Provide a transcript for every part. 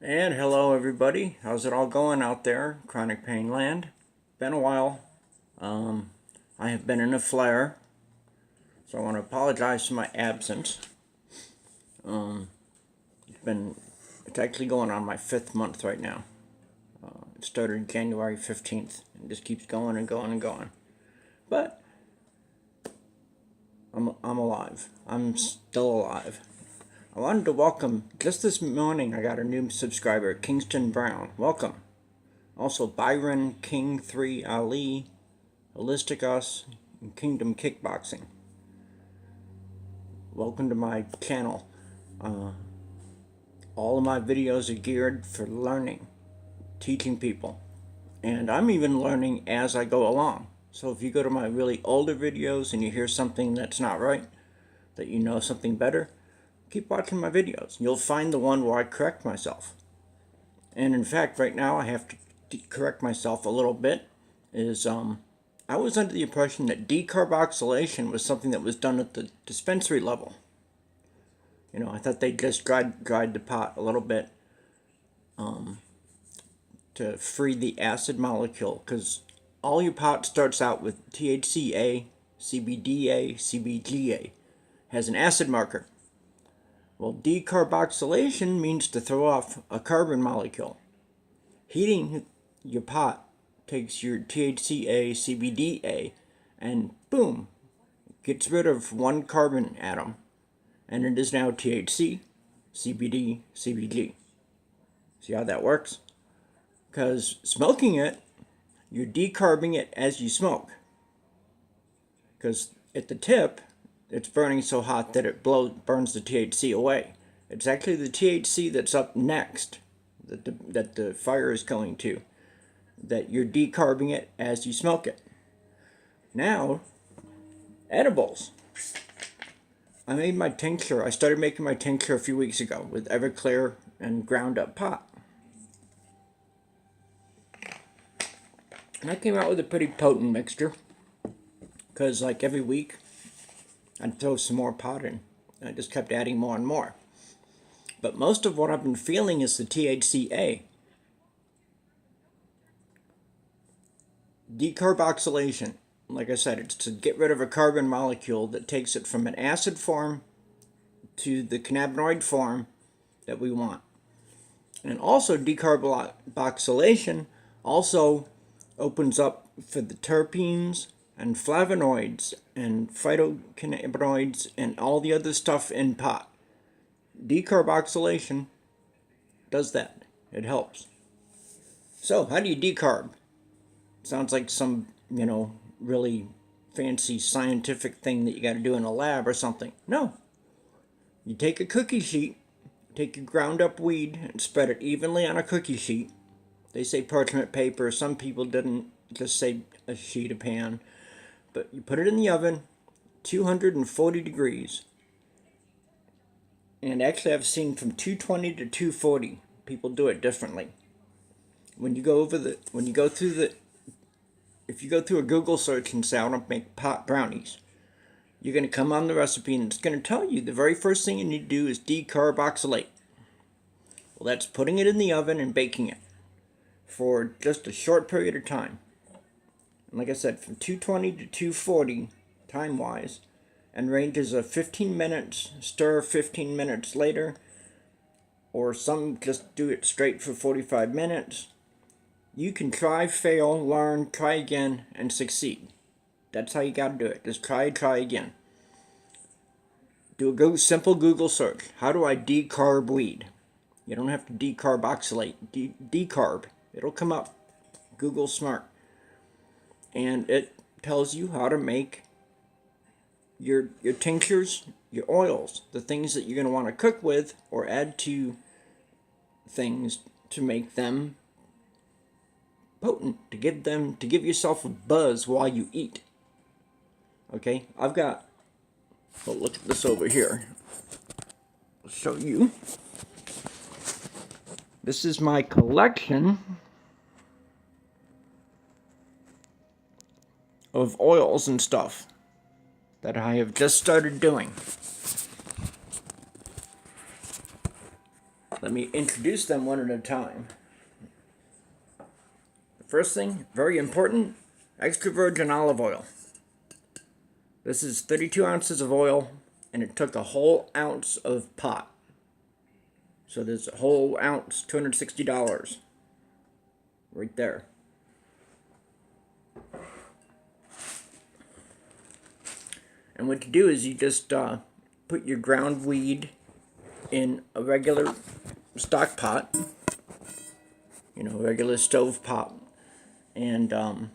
And hello everybody, how's it all going out there, Chronic Pain Land? Been a while. I have been in a flare, so I want to apologize for my absence. It's actually going on my 5th month right now. It started January 15th, and just keeps going and going and going. But I'm alive. I'm still alive. I wanted to welcome, just this morning I got a new subscriber, Kingston Brown. Welcome. Also Byron, King 3 Ali, Holistic Us, and Kingdom Kickboxing. Welcome to my channel. All of my videos are geared for learning, teaching people. And I'm even learning as I go along. So if you go to my really older videos and you hear something that's not right, that you know something better, keep watching my videos. You'll find the one where I correct myself. And in fact, right now I have to correct myself a little bit. I was under the impression that decarboxylation was something that was done at the dispensary level. You know, I thought they just dried the pot a little bit to free the acid molecule, because all your pot starts out with THCA, CBDA, CBGA. Has an acid marker. Well, decarboxylation means to throw off a carbon molecule. Heating your pot takes your THCA, CBDA, and boom, gets rid of one carbon atom. And it is now THC, CBD, CBG. See how that works? Because smoking it, you're decarbing it as you smoke. Because at the tip, it's burning so hot that it burns the THC away. It's actually the THC that's up next that the fire is going to, that you're decarbing it as you smoke it. Now, edibles. I made my tincture. I started making my tincture a few weeks ago with Everclear and ground up pot. And I came out with a pretty potent mixture, because like every week I'd throw some more pot in. I just kept adding more and more. But most of what I've been feeling is the THCA. Decarboxylation, like I said, it's to get rid of a carbon molecule that takes it from an acid form to the cannabinoid form that we want. And also decarboxylation also opens up for the terpenes and flavonoids and phytocannabinoids and all the other stuff in pot. Decarboxylation does that. It helps. So, how do you decarb? Sounds like some, really fancy scientific thing that you got to do in a lab or something. No. You take a cookie sheet, take your ground up weed, and spread it evenly on a cookie sheet. They say parchment paper. Some people didn't, just say a sheet of pan. But you put it in the oven, 240 degrees. And actually I've seen from 220 to 240. People do it differently. If you go through a Google search and say, I want to make pot brownies, you're going to come on the recipe and it's going to tell you the very first thing you need to do is decarboxylate. Well, that's putting it in the oven and baking it for just a short period of time. And like I said, from 220 to 240 time-wise, and ranges of 15 minutes, stir 15 minutes later, or some just do it straight for 45 minutes. You can try, fail, learn, try again, and succeed. That's how you got to do it. Just try again. Do a simple Google search. How do I decarb weed? You don't have to decarboxylate. Decarb. It'll come up. Google Smart. And it tells you how to make your tinctures, your oils, the things that you're going to want to cook with or add to things to make them potent, to give yourself a buzz while you eat. Okay, look at this over here. I'll show you. This is my collection of oils and stuff that I have just started doing. Let me introduce them one at a time. The first thing, very important, extra virgin olive oil. This is 32 ounces of oil, and it took a whole ounce of pot. So there's a whole ounce, $260, right there. And what you do is you just put your ground weed in a regular stock pot, regular stove pot, and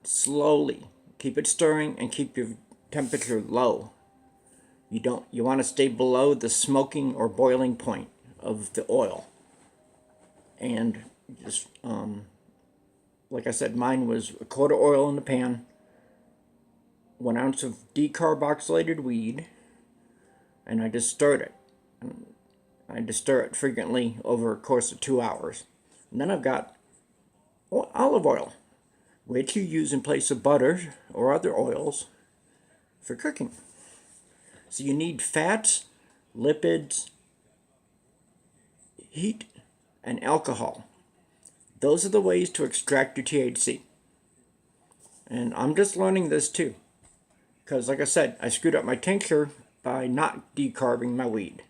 slowly keep it stirring and keep your temperature low. You want to stay below the smoking or boiling point of the oil. And just like I said, mine was a quart of oil in the pan, 1 ounce of decarboxylated weed, and I just stirred it. And I just stir it frequently over a course of 2 hours. And then I've got olive oil, which you use in place of butter or other oils for cooking. So you need fats, lipids, heat, and alcohol. Those are the ways to extract your THC. And I'm just learning this too, because like I said, I screwed up my tincture by not decarbing my weed.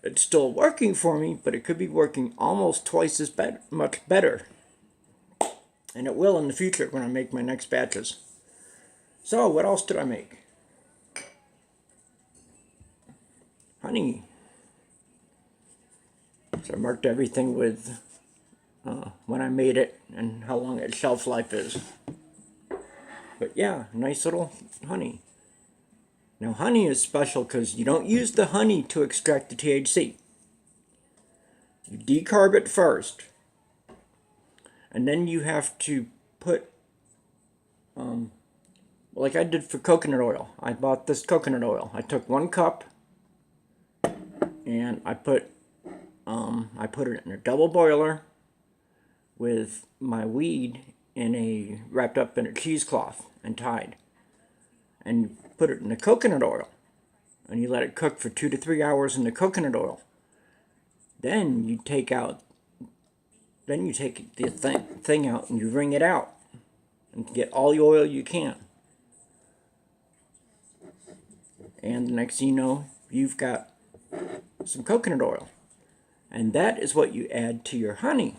It's still working for me, but it could be working almost twice as much better. And it will in the future when I make my next batches. So what else did I make? Honey. So I marked everything with when I made it and how long its shelf life is. But yeah, nice little honey. Now honey is special because you don't use the honey to extract the THC. You decarb it first. And then you have to put, like I did for coconut oil. I bought this coconut oil. I took 1 cup and I put it in a double boiler with my weed wrapped up in a cheesecloth and tied. And you put it in the coconut oil, and you let it cook for 2 to 3 hours in the coconut oil. Then you take the thing out and you wring it out and get all the oil you can. And the next thing you know, you've got some coconut oil. And that is what you add to your honey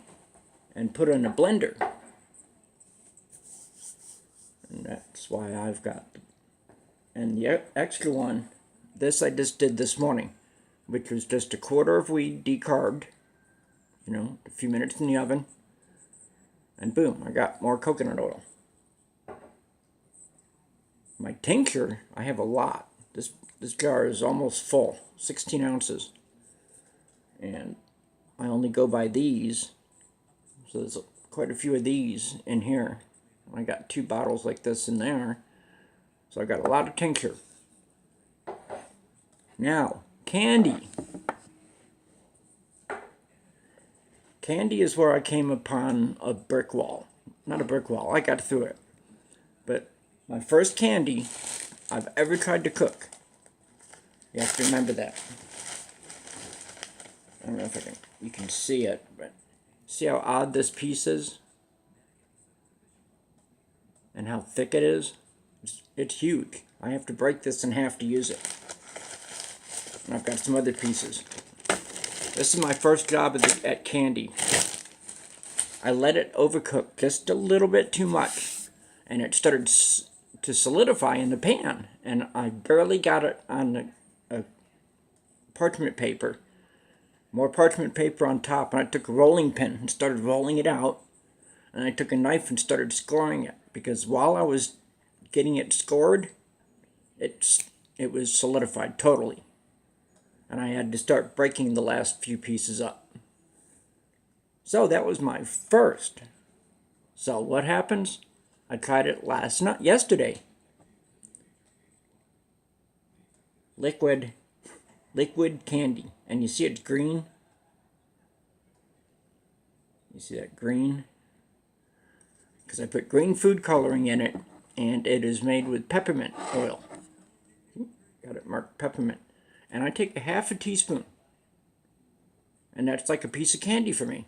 and put in a blender. And that's why I've got and the extra one, this I just did this morning, which was just a quarter of weed decarbed, a few minutes in the oven, and boom, I got more coconut oil. My tincture, I have a lot. This jar is almost full, 16 ounces. And I only go by these, so there's quite a few of these in here. I got 2 bottles like this in there. So I got a lot of tincture. Now, candy. Candy is where I came upon a brick wall. Not a brick wall, I got through it. But my first candy I've ever tried to cook. You have to remember that. I don't know if you can see it, but see how odd this piece is? And how thick it is? It's huge. I have to break this in half to use it. And I've got some other pieces. This is my first job at candy. I let it overcook just a little bit too much. And it started to solidify in the pan. And I barely got it on a parchment paper. More parchment paper on top. And I took a rolling pin and started rolling it out. And I took a knife and started scoring it. Because while I was getting it scored, it was solidified totally. And I had to start breaking the last few pieces up. So that was my first. So what happens? I tried it yesterday. Liquid candy. And you see it's green? You see that green? Because I put green food coloring in it, and it is made with peppermint oil. Got it marked peppermint. And I take a half a teaspoon And that's like a piece of candy for me.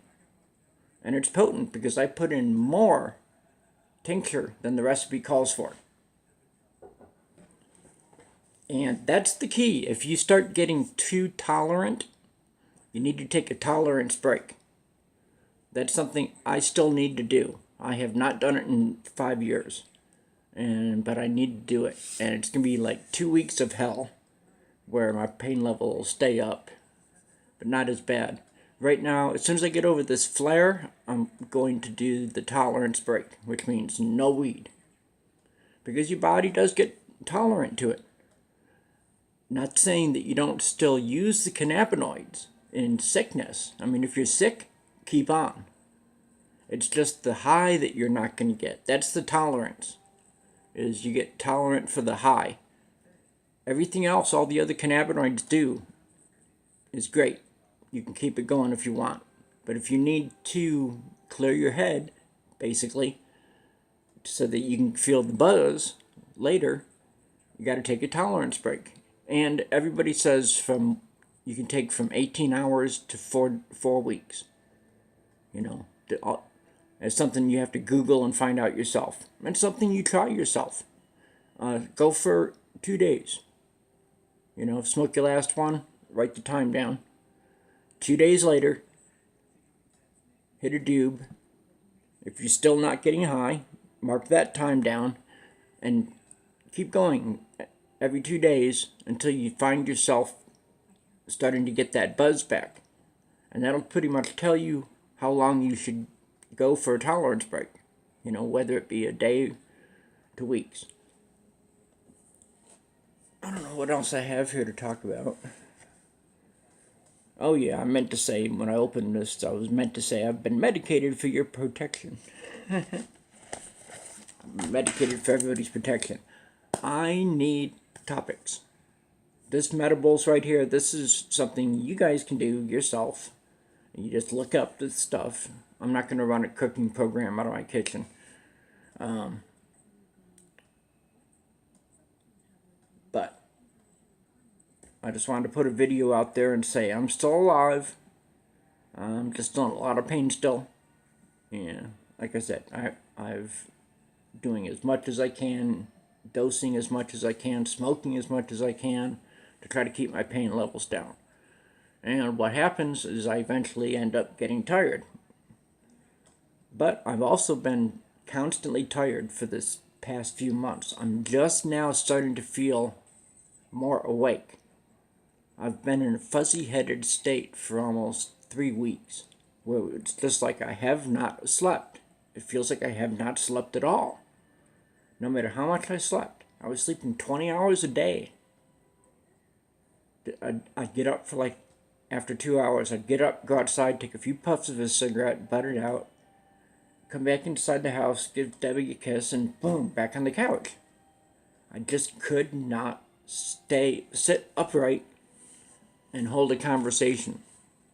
And it's potent because I put in more tincture than the recipe calls for. And that's the key. If you start getting too tolerant, you need to take a tolerance break. That's something I still need to do. I have not done it in 5 years. But I need to do it. And it's going to be like 2 weeks of hell where my pain level will stay up, but not as bad. Right now, as soon as I get over this flare, I'm going to do the tolerance break, which means no weed. Because your body does get tolerant to it. Not saying that you don't still use the cannabinoids in sickness. I mean, if you're sick, keep on. It's just the high that you're not going to get. That's the tolerance, is you get tolerant for the high. Everything else, all the other cannabinoids do, is great. You can keep it going if you want. But if you need to clear your head, basically, so that you can feel the buzz later, you got to take a tolerance break. And everybody says you can take from 18 hours to 4 weeks. You know, it's something you have to Google and find out yourself. It's something you try yourself. Go for 2 days. You know, smoke your last one, write the time down. 2 days later, hit a doob. If you're still not getting high, mark that time down and keep going every 2 days until you find yourself starting to get that buzz back. And that'll pretty much tell you how long you should go for a tolerance break. You know, whether it be a day to weeks. I don't know what else I have here to talk about. Oh yeah, I meant to say, when I opened this, I was meant to say I've been medicated for your protection. Medicated for everybody's protection. I need topics. This medibles right here, this is something you guys can do yourself. You just look up this stuff. I'm not going to run a cooking program out of my kitchen. But I just wanted to put a video out there and say I'm still alive. I'm just in a lot of pain still. Yeah, like I said, I've doing as much as I can, dosing as much as I can, smoking as much as I can to try to keep my pain levels down. And what happens is I eventually end up getting tired. But I've also been constantly tired for this past few months. I'm just now starting to feel more awake. I've been in a fuzzy-headed state for almost 3 weeks, where it's just like I have not slept. It feels like I have not slept at all. No matter how much I slept. I was sleeping 20 hours a day. I'd get up for like, after 2 hours, I'd get up, go outside, take a few puffs of a cigarette, butt it out, come back inside the house, give Debbie a kiss, and boom, back on the couch. I just could not sit upright and hold a conversation.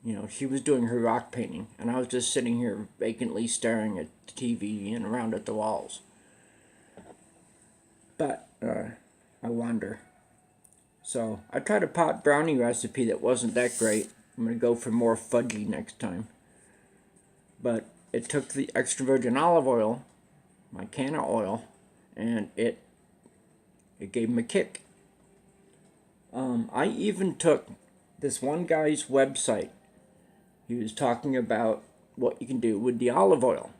You know, she was doing her rock painting, and I was just sitting here vacantly staring at the TV and around at the walls. But, I wonder. So, I tried a pot brownie recipe that wasn't that great. I'm going to go for more fudgy next time. But it took the extra virgin olive oil, my can of oil, and it gave him a kick. I even took this one guy's website. He was talking about what you can do with the olive oil.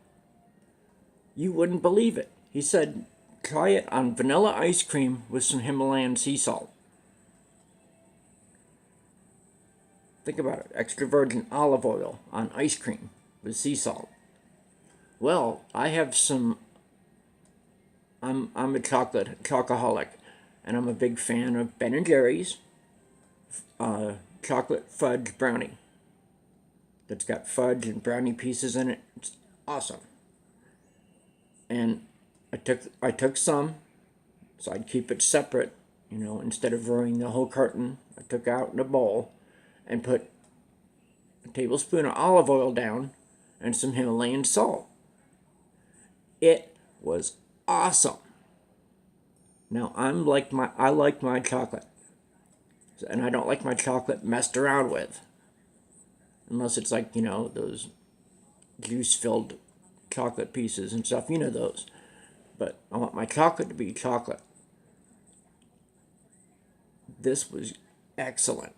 You wouldn't believe it. He said, try it on vanilla ice cream with some Himalayan sea salt. Think about it. Extra virgin olive oil on ice cream with sea salt. Well, I have some... I'm a chocoholic, and I'm a big fan of Ben & Jerry's chocolate fudge brownie. That's got fudge and brownie pieces in it. It's awesome. And I took some, so I'd keep it separate, you know, instead of throwing the whole carton. I took out in a bowl and put a tablespoon of olive oil down and some Himalayan salt. It was awesome. Now I like my chocolate, and I don't like my chocolate messed around with. unless it's like, those juice-filled chocolate pieces and stuff, those. But I want my chocolate to be chocolate. This was excellent.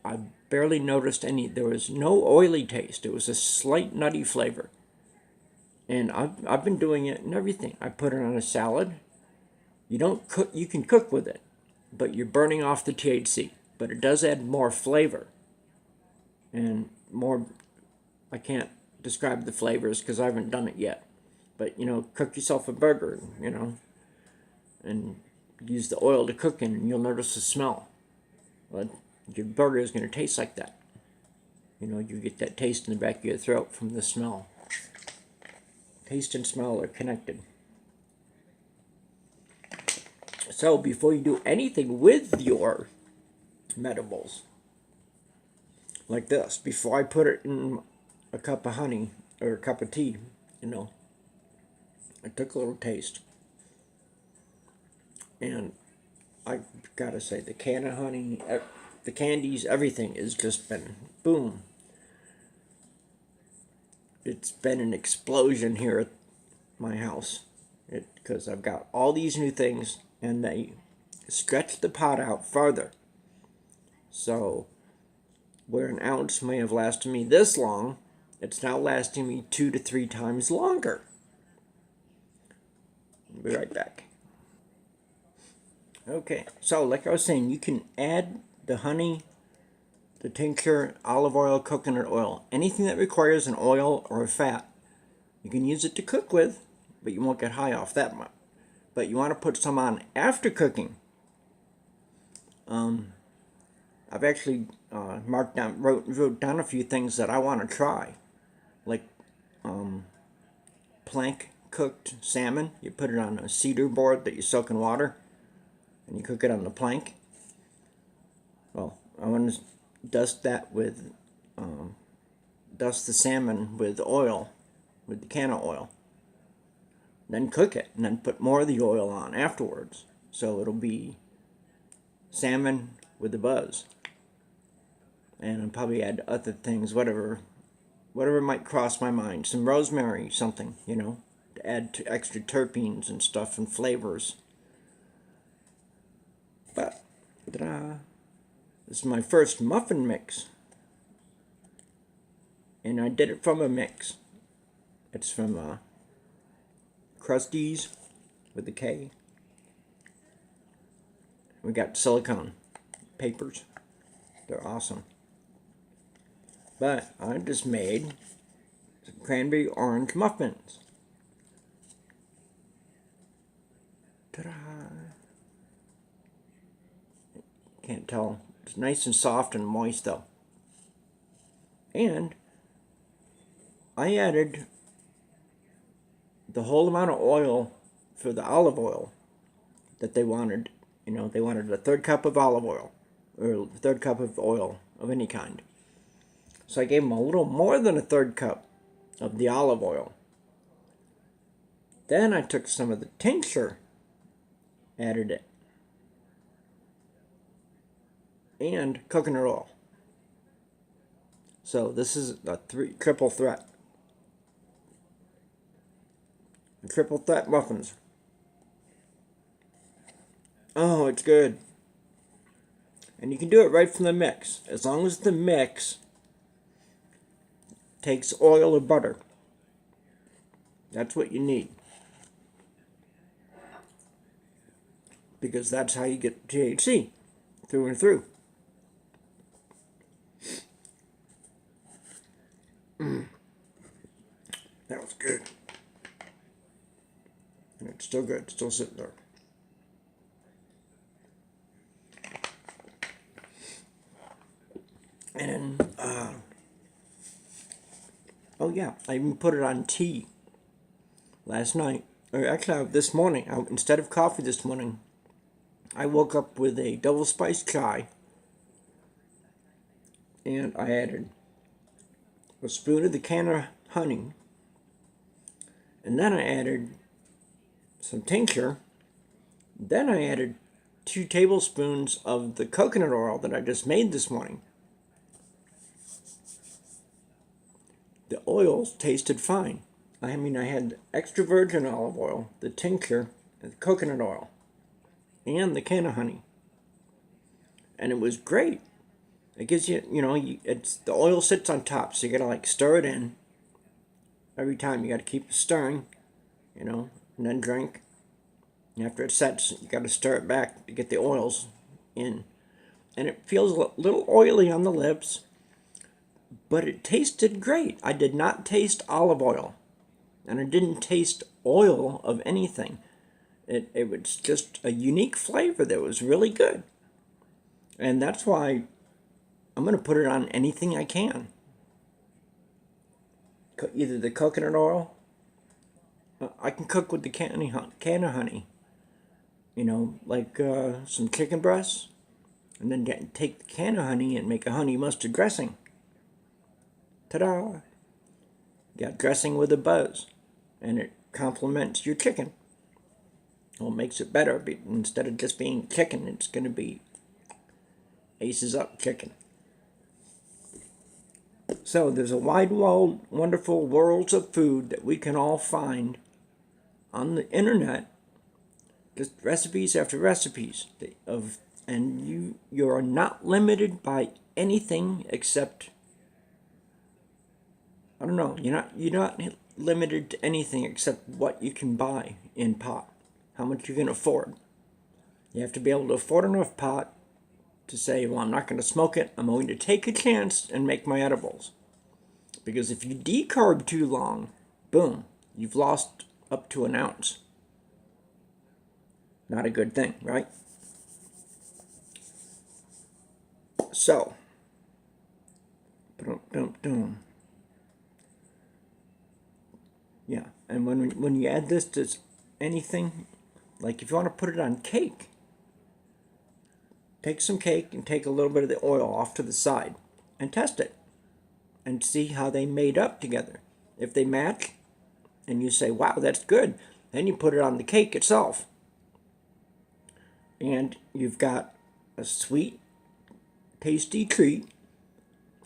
I barely noticed there was no oily taste. It was a slight nutty flavor. And I've been doing it in everything. I put it on a salad. You don't cook, you can cook with it, but you're burning off the THC. But it does add more flavor. And more, I can't describe the flavors because I haven't done it yet. But, cook yourself a burger, and use the oil to cook in, and you'll notice the smell. Well, your burger is going to taste like that. You get that taste in the back of your throat from the smell. Taste and smell are connected. So before you do anything with your medibles, like this, before I put it in a cup of honey or a cup of tea, I took a little taste. And I gotta say, the can of honey, the candies, everything has just been boom. It's been an explosion here at my house because I've got all these new things and they stretch the pot out farther. So where an ounce may have lasted me this long, it's now lasting me 2 to 3 times longer. I'll be right back. Okay, so like I was saying, you can add the honey, the tincture, olive oil, coconut oil, anything that requires an oil or a fat. You can use it to cook with, but you won't get high off that much. But you want to put some on after cooking. I've actually wrote down a few things that I want to try, like plank cooked salmon. You put it on a cedar board that you soak in water, and you cook it on the plank. Well, I want to dust the salmon with oil, with the can of oil. Then cook it, and then put more of the oil on afterwards. So it'll be salmon with the buzz. And I'll probably add other things, whatever might cross my mind. Some rosemary, something, to add to extra terpenes and stuff and flavors. But, ta-da! This is my first muffin mix. And I did it from a mix. It's from Krusty's with a K. We got silicone papers. They're awesome. But I just made some cranberry orange muffins. Ta-da! Can't tell. It's nice and soft and moist though. And I added the whole amount of oil for the olive oil that they wanted. They wanted a 1/3 cup of olive oil, or a 1/3 cup of oil of any kind. So I gave them a little more than a 1/3 cup of the olive oil. Then I took some of the tincture, added it, and coconut oil. So this is a triple threat. Triple threat muffins. Oh, it's good. And you can do it right from the mix, as long as the mix takes oil or butter. That's what you need. Because that's how you get THC through and through. That was good. And it's still good, still sitting there. And oh yeah, I even put it on tea last night. Or actually, this morning, instead of coffee this morning, I woke up with a double spiced chai. And I added a spoon of the can of honey. And then I added some tincture. Then I added 2 tablespoons of the coconut oil that I just made this morning. the oils tasted fine. I mean, I had extra virgin olive oil, the tincture, the coconut oil, and the can of honey. And it was great. It gives you, it's the oil sits on top, so you gotta like stir it in. Every time you gotta keep stirring, and then drink. And after it sets, you gotta stir it back to get the oils in. And it feels a little oily on the lips, but it tasted great. I did not taste olive oil, and I didn't taste oil of anything. It was just a unique flavor that was really good. And that's why I'm going to put it on anything I can. Either the coconut oil, I can cook with the can of honey. Like some chicken breasts, and then take the can of honey and make a honey mustard dressing. Ta-da! Got dressing with a buzz, and it complements your chicken. Well, it makes it better. Instead of just being chicken, it's going to be aces up chicken. So there's a wide, wonderful worlds of food that we can all find on the internet. Just recipes after recipes and you are not limited by anything except, I don't know, you're not limited to anything except what you can buy in pot, how much you can afford. You have to be able to afford enough pot to say, well, I'm not going to smoke it. I'm going to take a chance and make my edibles. Because if you decarb too long, boom, you've lost up to an ounce. Not a good thing, right? So, yeah, and when you add this to anything, like if you want to put it on cake, take some cake and take a little bit of the oil off to the side and test it and see how they made up together. If they match and you say, wow, that's good, then you put it on the cake itself. And you've got a sweet, tasty treat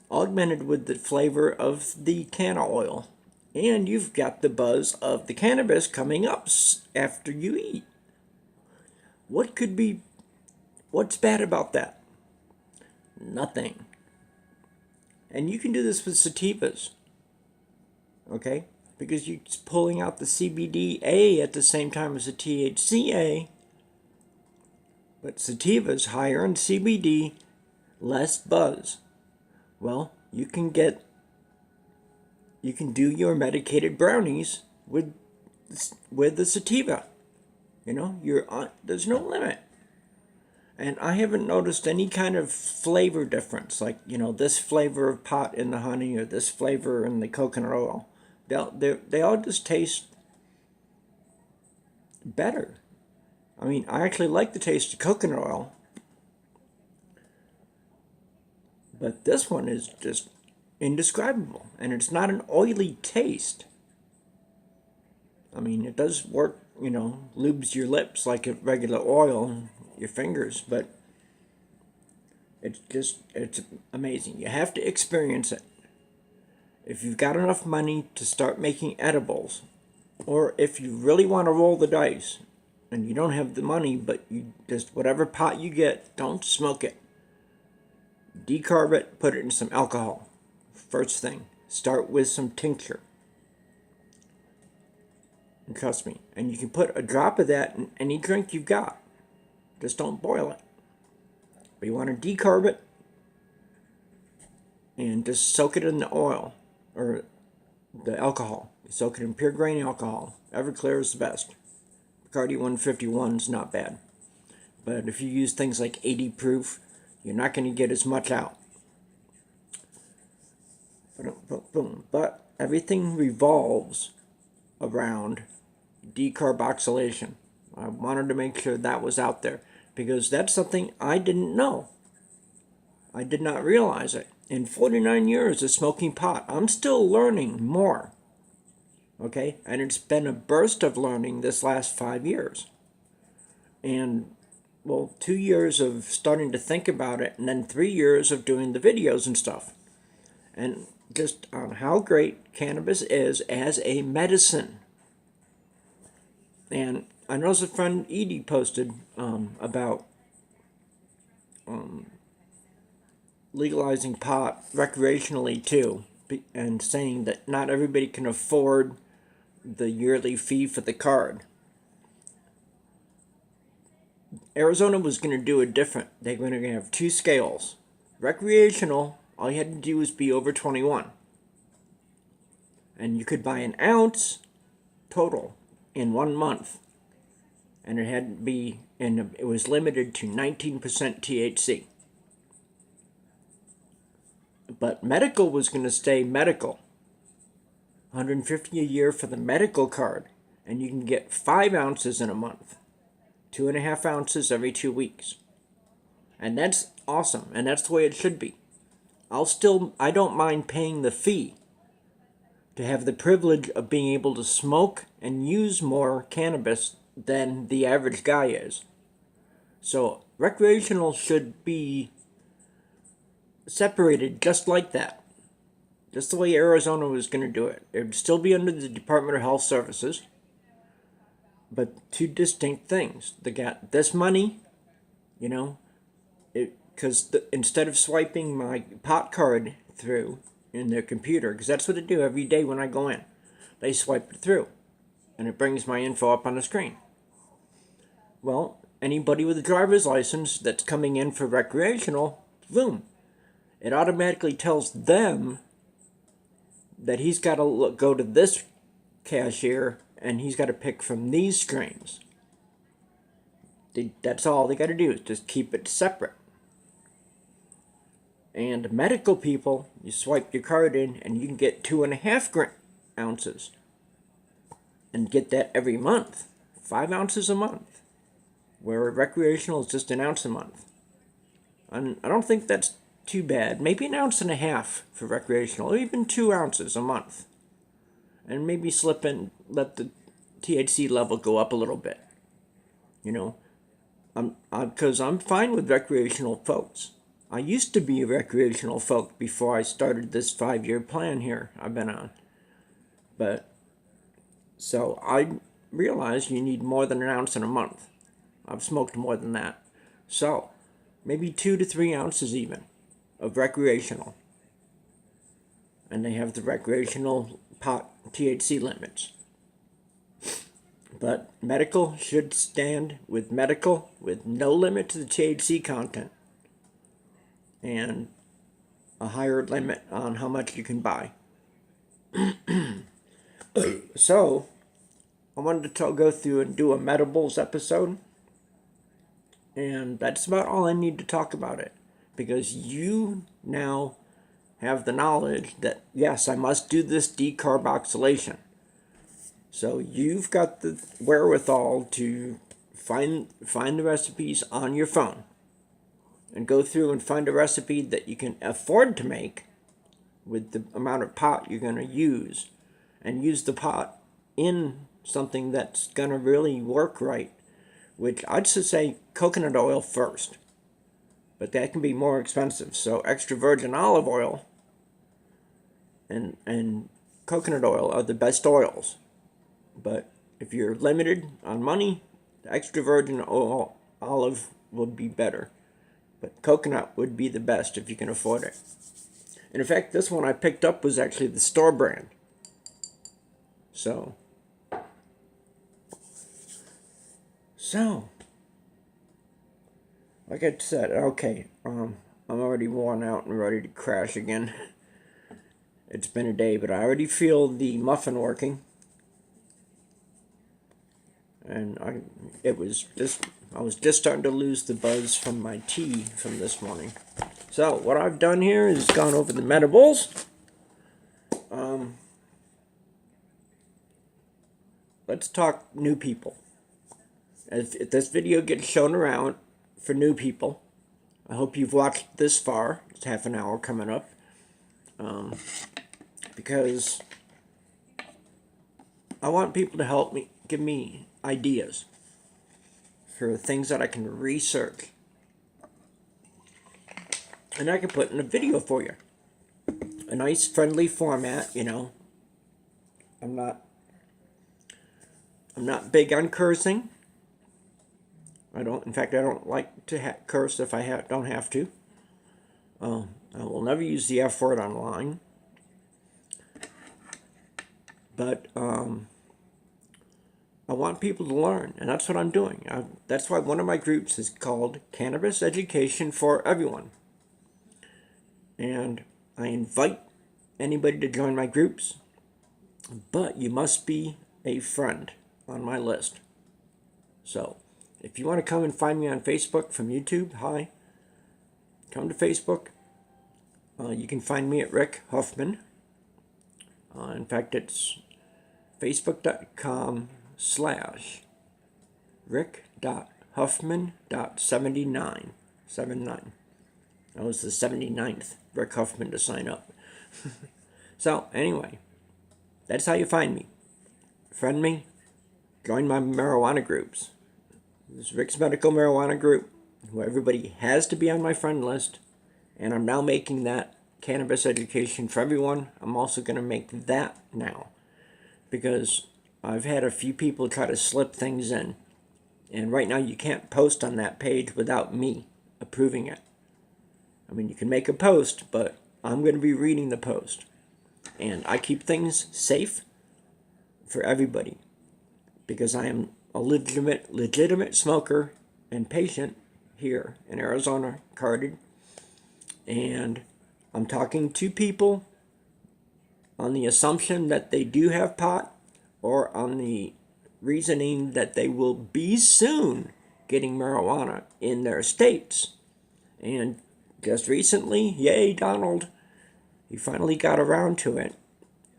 augmented with the flavor of the canna oil. And you've got the buzz of the cannabis coming up after you eat. What's bad about that? Nothing. And you can do this with sativas, okay? Because you're pulling out the CBDA at the same time as the THCA. But sativas higher in CBD, less buzz. Well, you can do your medicated brownies with the sativa. There's no limit. And I haven't noticed any kind of flavor difference, like, this flavor of pot in the honey or this flavor in the coconut oil. They all just taste better. I mean, I actually like the taste of coconut oil. But this one is just indescribable. And it's not an oily taste. I mean, it does work, lubes your lips like a regular oil, your fingers, but it's amazing. You have to experience it. If you've got enough money to start making edibles, or if you really want to roll the dice, and you don't have the money, but you just, whatever pot you get, don't smoke it. Decarb it, put it in some alcohol. First thing, start with some tincture. And trust me, and you can put a drop of that in any drink you've got. Just don't boil it. But you want to decarb it and just soak it in the oil or the alcohol. You soak it in pure grain alcohol. Everclear is the best. Bacardi 151 is not bad. But if you use things like 80 proof, you're not going to get as much out. But everything revolves around decarboxylation. I wanted to make sure that was out there because that's something I didn't know. I did not realize it. In 49 years of smoking pot, I'm still learning more. Okay? And it's been a burst of learning this last 5 years. And, 2 years of starting to think about it, and then 3 years of doing the videos and stuff. and just on how great cannabis is as a medicine. And I noticed a friend Edie posted about legalizing pot recreationally too, and saying that not everybody can afford the yearly fee for the card. Arizona was going to do it different. They're going to have two scales. Recreational, all you had to do was be over 21. And you could buy an ounce total in 1 month. And it had to be, and it was limited to 19% THC. But medical was going to stay medical. $150 a year for the medical card. And you can get 5 ounces in a month. 2.5 ounces every 2 weeks. And that's awesome. And that's the way it should be. I don't mind paying the fee to have the privilege of being able to smoke and use more cannabis than the average guy is. So recreational should be separated just like that. Just the way Arizona was going to do it. It would still be under the Department of Health Services, but two distinct things. They got this money, because instead of swiping my pot card through in their computer, because that's what they do every day when I go in, they swipe it through, and it brings my info up on the screen. Well, anybody with a driver's license that's coming in for recreational, boom, it automatically tells them that he's got to go to this cashier and he's got to pick from these screens. That's all they got to do is just keep it separate. And medical people, you swipe your card in and you can get 2.5 ounces. And get that every month. 5 ounces a month. Where recreational is just an ounce a month. And I don't think that's too bad. Maybe 1.5 ounces for recreational, or even 2 ounces a month. And maybe let the THC level go up a little bit. Because I'm fine with recreational folks. I used to be a recreational folk before I started this 5-year plan here I've been on. So I realized you need more than 1 ounce in a month. I've smoked more than that. So maybe 2 to 3 ounces even of recreational. And they have the recreational pot THC limits. But medical should stand with medical with no limit to the THC content. And a higher limit on how much you can buy. So, I wanted to go through and do a medibles episode. And that's about all I need to talk about it. Because you now have the knowledge that, yes, I must do this decarboxylation. So you've got the wherewithal to find the recipes on your phone. And go through and find a recipe that you can afford to make with the amount of pot you're going to use. And use the pot in something that's going to really work right. Which I'd say coconut oil first. But that can be more expensive. So extra virgin olive oil and coconut oil are the best oils. But if you're limited on money, the extra virgin olive would be better. But coconut would be the best if you can afford it. And in fact, this one I picked up was actually the store brand. So, like I said, okay, I'm already worn out and ready to crash again. It's been a day, but I already feel the muffin working. And I was just starting to lose the buzz from my tea from this morning. So, what I've done here is gone over the medibles. Let's talk new people. If this video gets shown around for new people, I hope you've watched this far. It's half an hour coming up. Because I want people to give me ideas for things that I can research. And I can put in a video for you. a nice friendly format, you know. I'm not big on cursing. I don't like to curse if I don't have to. I will never use the F word online. But I want people to learn, and that's what I'm doing. That's why one of my groups is called Cannabis Education for Everyone. And I invite anybody to join my groups, but you must be a friend on my list. So, if you want to come and find me on Facebook from YouTube, hi. Come to Facebook. You can find me at Rick Huffman. In fact, it's facebook.com/rick.huffman.79. That was the 79th Rick Huffman to sign up. So, anyway, that's how you find me. Friend me. Join my marijuana groups. This is Rick's Medical Marijuana Group, where everybody has to be on my friend list. And I'm now making that cannabis education for everyone. I'm also going to make that now, because I've had a few people try to slip things in. And right now you can't post on that page without me approving it. I mean, you can make a post, but I'm going to be reading the post. And I keep things safe for everybody, because I am a legitimate smoker and patient here in Arizona, carded. And I'm talking to people on the assumption that they do have pot, or on the reasoning that they will be soon getting marijuana in their states. And just recently, yay, Donald, he finally got around to it,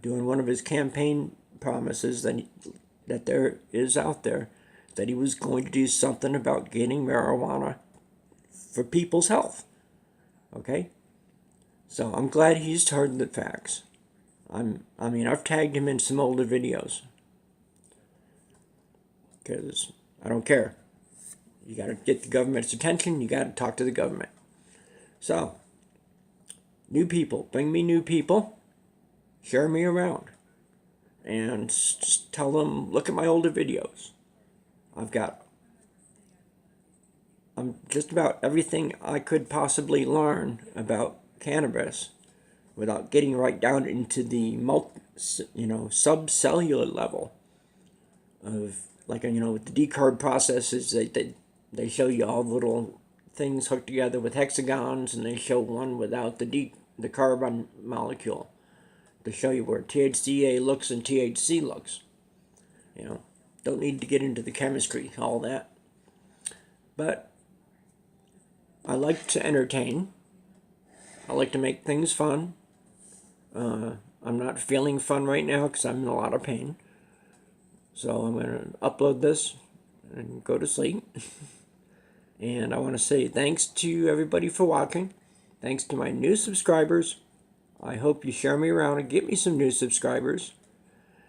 doing one of his campaign promises that there is out there, that he was going to do something about getting marijuana for people's health. Okay? So I'm glad he's heard the facts. I've tagged him in some older videos, because I don't care. You got to get the government's attention. You got to talk to the government. So, new people, bring me new people. Share me around, and just tell them, look at my older videos. I'm just about everything I could possibly learn about cannabis, without getting right down into the subcellular level of, like, with the decarb processes. They show you all the little things hooked together with hexagons, and they show one without the carbon molecule, to show you where THCA looks and THC looks. Don't need to get into the chemistry, all that. But I like to entertain. I like to make things fun. I'm not feeling fun right now because I'm in a lot of pain. So I'm going to upload this and go to sleep. And I want to say thanks to everybody for watching. Thanks to my new subscribers. I hope you share me around and get me some new subscribers.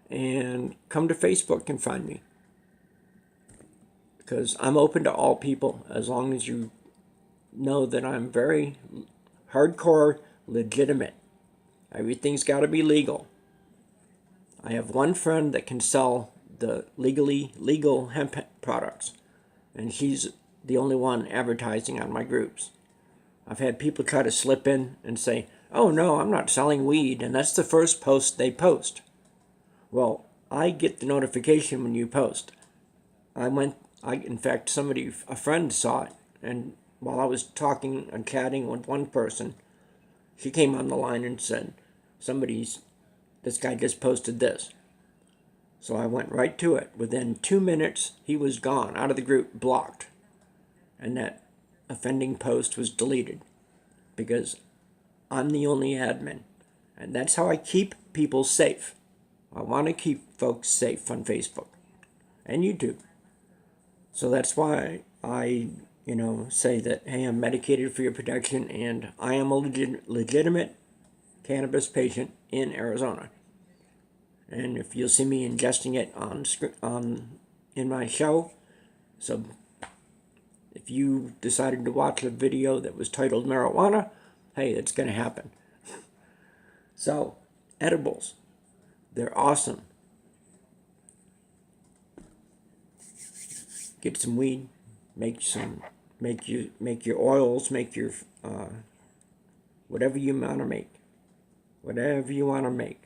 And come to Facebook and find me, because I'm open to all people, as long as you know that I'm very hardcore legitimate. Everything's got to be legal. I have one friend that can sell the legal hemp products, and she's the only one advertising on my groups. I've had people try to slip in and say, oh no, I'm not selling weed, and that's the first post they post. Well, I get the notification when you post. In fact, a friend saw it, and while I was talking and chatting with one person, she came on the line and said, this guy just posted this. So I went right to it. Within 2 minutes, he was gone, out of the group, blocked. And that offending post was deleted, because I'm the only admin. And that's how I keep people safe. I want to keep folks safe on Facebook and YouTube. So that's why I, say that, hey, I'm medicated for your protection, and I am a legitimate cannabis patient in Arizona. And if you'll see me ingesting it in my show, so if you decided to watch a video that was titled marijuana, hey, it's going to happen. So, edibles, they're awesome. Get some weed, make your oils, make your whatever you want to make. Whatever you want to make.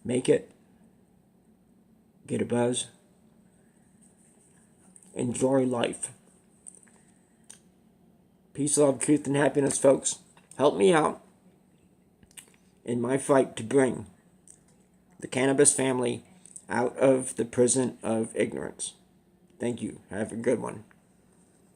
Make it. Get a buzz. Enjoy life. Peace, love, truth, and happiness, folks. Help me out in my fight to bring the cannabis family out of the prison of ignorance. Thank you. Have a good one.